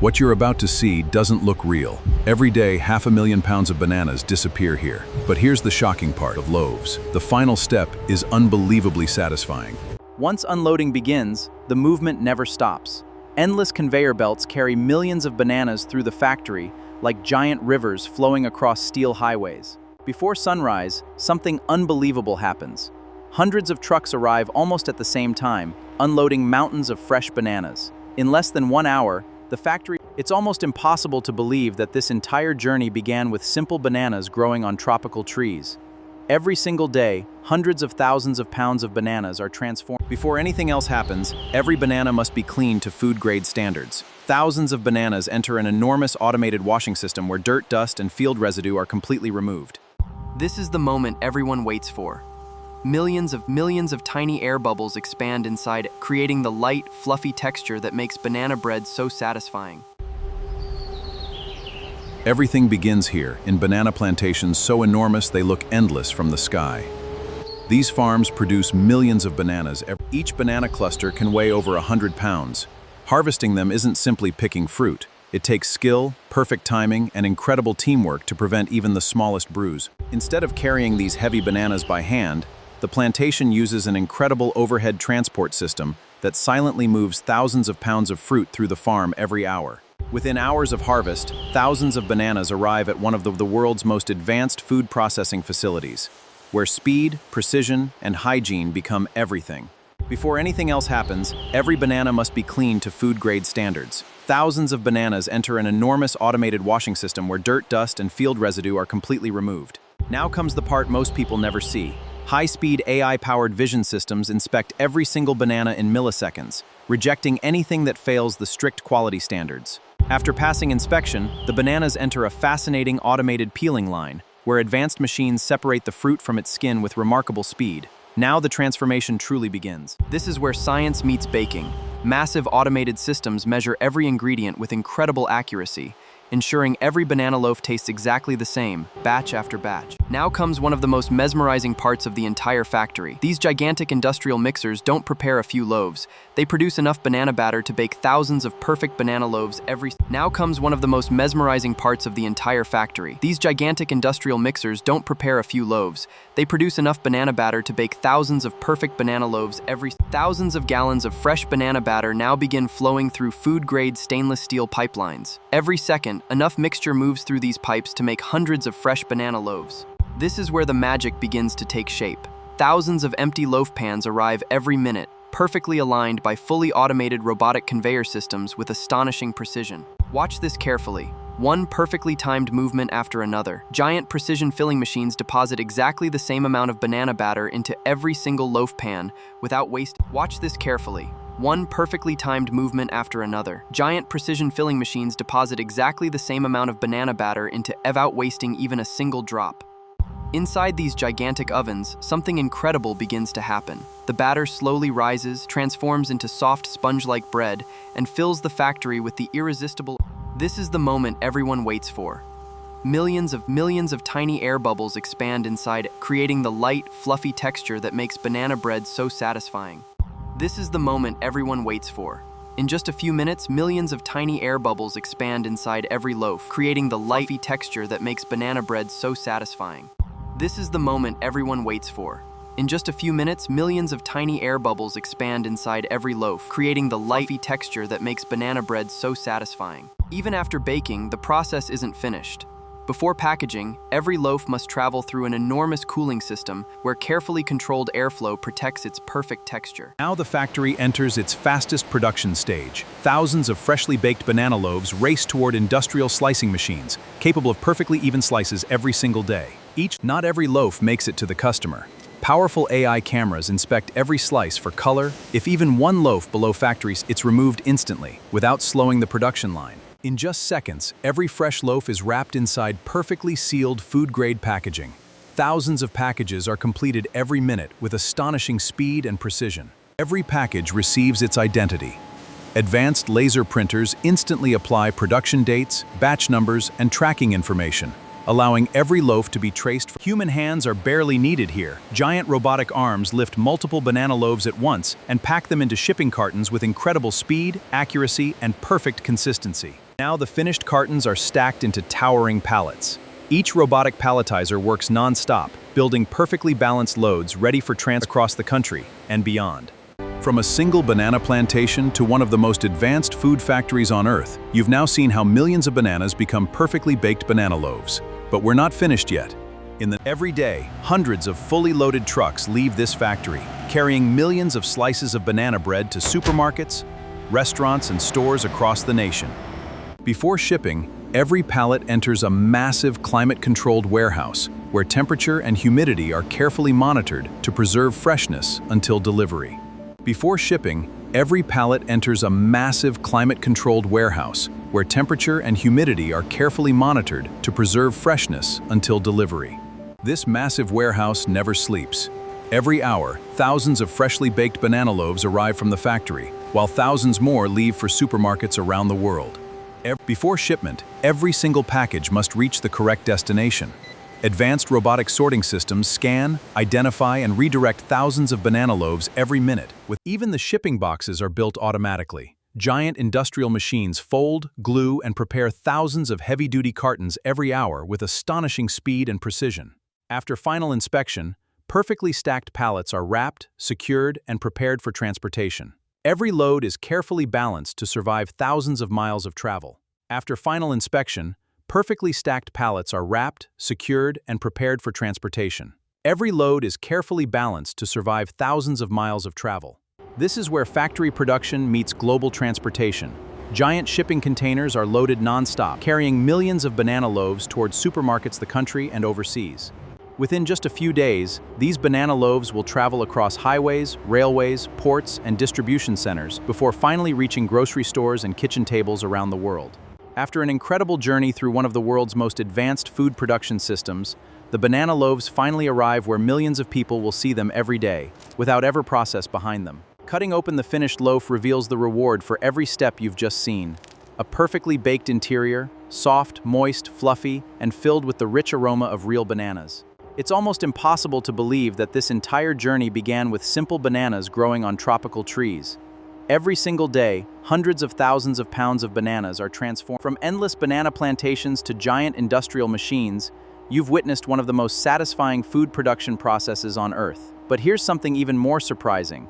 What you're about to see doesn't look real. Every day, 500,000 pounds of bananas disappear here. But here's the shocking part of loaves. The final step is unbelievably satisfying. Once unloading begins, the movement never stops. Endless conveyor belts carry millions of bananas through the factory like giant rivers flowing across steel highways. Before sunrise, something unbelievable happens. Hundreds of trucks arrive almost at the same time, unloading mountains of fresh bananas. In less than 1 hour, the factory. It's almost impossible to believe that this entire journey began with simple bananas growing on tropical trees. Every single day, hundreds of thousands of pounds of bananas are transformed. Before anything else happens, every banana must be cleaned to food-grade standards. Thousands of bananas enter an enormous automated washing system where dirt, dust, and field residue are completely removed. This is the moment everyone waits for. Millions of tiny air bubbles expand inside, creating the light, fluffy texture that makes banana bread so satisfying. Everything begins here, in banana plantations so enormous they look endless from the sky. These farms produce millions of bananas. Each banana cluster can weigh over 100 pounds. Harvesting them isn't simply picking fruit. It takes skill, perfect timing, and incredible teamwork to prevent even the smallest bruise. Instead of carrying these heavy bananas by hand, the plantation uses an incredible overhead transport system that silently moves thousands of pounds of fruit through the farm every hour. Within hours of harvest, thousands of bananas arrive at one of the world's most advanced food processing facilities, where speed, precision, and hygiene become everything. Before anything else happens, every banana must be cleaned to food-grade standards. Thousands of bananas enter an enormous automated washing system where dirt, dust, and field residue are completely removed. Now comes the part most people never see. High-speed AI-powered vision systems inspect every single banana in milliseconds, rejecting anything that fails the strict quality standards. After passing inspection, the bananas enter a fascinating automated peeling line, where advanced machines separate the fruit from its skin with remarkable speed. Now the transformation truly begins. This is where science meets baking. Massive automated systems measure every ingredient with incredible accuracy, ensuring every banana loaf tastes exactly the same, batch after batch. Now comes one of the most mesmerizing parts of the entire factory. These gigantic industrial mixers don't prepare a few loaves. They produce enough banana batter to bake thousands of perfect banana loaves every. Now comes one of the most mesmerizing parts of the entire factory. These gigantic industrial mixers don't prepare a few loaves. They produce enough banana batter to bake thousands of perfect banana loaves every. Thousands of gallons of fresh banana batter now begin flowing through food-grade stainless steel pipelines. Every second, enough mixture moves through these pipes to make hundreds of fresh banana loaves. This is where the magic begins to take shape. Thousands of empty loaf pans arrive every minute, perfectly aligned by fully automated robotic conveyor systems with astonishing precision. Watch this carefully. One perfectly timed movement after another. Giant precision filling machines deposit exactly the same amount of banana batter into every single loaf pan without waste. Watch this carefully. One perfectly timed movement after another. Giant precision filling machines deposit exactly the same amount of banana batter into without wasting even a single drop. Inside these gigantic ovens, something incredible begins to happen. The batter slowly rises, transforms into soft sponge-like bread, and fills the factory with the irresistible. This is the moment everyone waits for. Millions of tiny air bubbles expand inside, creating the light, fluffy texture that makes banana bread so satisfying. This is the moment everyone waits for. In just a few minutes, millions of tiny air bubbles expand inside every loaf, creating the fluffy texture that makes banana bread so satisfying. This is the moment everyone waits for. In just a few minutes, millions of tiny air bubbles expand inside every loaf, creating the fluffy texture that makes banana bread so satisfying. Even after baking, the process isn't finished. Before packaging, every loaf must travel through an enormous cooling system where carefully controlled airflow protects its perfect texture. Now the factory enters its fastest production stage. Thousands of freshly baked banana loaves race toward industrial slicing machines, capable of perfectly even slices every single day. Not every loaf makes it to the customer. Powerful AI cameras inspect every slice for color. If even one loaf below factories, it's removed instantly, without slowing the production line. In just seconds, every fresh loaf is wrapped inside perfectly sealed food-grade packaging. Thousands of packages are completed every minute with astonishing speed and precision. Every package receives its identity. Advanced laser printers instantly apply production dates, batch numbers, and tracking information, allowing every loaf to be traced. Human hands are barely needed here. Giant robotic arms lift multiple banana loaves at once and pack them into shipping cartons with incredible speed, accuracy, and perfect consistency. Now the finished cartons are stacked into towering pallets. Each robotic palletizer works non-stop, building perfectly balanced loads ready for transport across the country and beyond. From a single banana plantation to one of the most advanced food factories on Earth, you've now seen how millions of bananas become perfectly baked banana loaves. But we're not finished yet. Every day, hundreds of fully loaded trucks leave this factory, carrying millions of slices of banana bread to supermarkets, restaurants, and stores across the nation. Before shipping, every pallet enters a massive climate-controlled warehouse where temperature and humidity are carefully monitored to preserve freshness until delivery. Before shipping, every pallet enters a massive climate-controlled warehouse where temperature and humidity are carefully monitored to preserve freshness until delivery. This massive warehouse never sleeps. Every hour, thousands of freshly baked banana loaves arrive from the factory, while thousands more leave for supermarkets around the world. Before shipment, every single package must reach the correct destination. Advanced robotic sorting systems scan, identify, and redirect thousands of banana loaves every minute. Even the shipping boxes are built automatically. Giant industrial machines fold, glue, and prepare thousands of heavy-duty cartons every hour with astonishing speed and precision. After final inspection, perfectly stacked pallets are wrapped, secured, and prepared for transportation. Every load is carefully balanced to survive thousands of miles of travel. After final inspection, perfectly stacked pallets are wrapped, secured, and prepared for transportation. Every load is carefully balanced to survive thousands of miles of travel. This is where factory production meets global transportation. Giant shipping containers are loaded non-stop, carrying millions of banana loaves towards supermarkets the country and overseas. Within just a few days, these banana loaves will travel across highways, railways, ports, and distribution centers before finally reaching grocery stores and kitchen tables around the world. After an incredible journey through one of the world's most advanced food production systems, the banana loaves finally arrive where millions of people will see them every day, without ever process behind them. Cutting open the finished loaf reveals the reward for every step you've just seen. A perfectly baked interior, soft, moist, fluffy, and filled with the rich aroma of real bananas. It's almost impossible to believe that this entire journey began with simple bananas growing on tropical trees. Every single day, hundreds of thousands of pounds of bananas are transformed. From endless banana plantations to giant industrial machines, you've witnessed one of the most satisfying food production processes on Earth. But here's something even more surprising.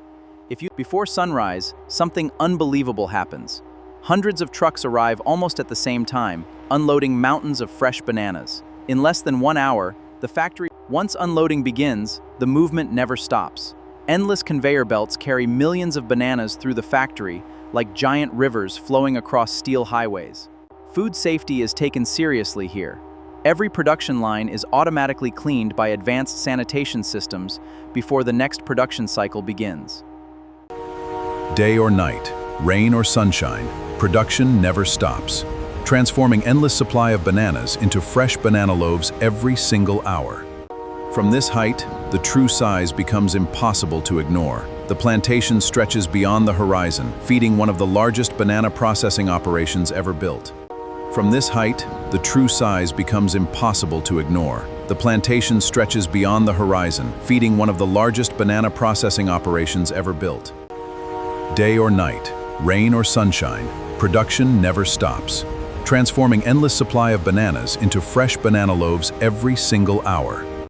Before sunrise, something unbelievable happens. Hundreds of trucks arrive almost at the same time, unloading mountains of fresh bananas. In less than 1 hour, once unloading begins, the movement never stops. Endless conveyor belts carry millions of bananas through the factory, like giant rivers flowing across steel highways. Food safety is taken seriously here. Every production line is automatically cleaned by advanced sanitation systems before the next production cycle begins. Day or night, rain or sunshine, production never stops, transforming endless supply of bananas into fresh banana loaves every single hour. From this height, the true size becomes impossible to ignore. The plantation stretches beyond the horizon, feeding one of the largest banana processing operations ever built. From this height, the true size becomes impossible to ignore. The plantation stretches beyond the horizon, feeding one of the largest banana processing operations ever built. Day or night, rain or sunshine, production never stops, transforming endless supply of bananas into fresh banana loaves every single hour.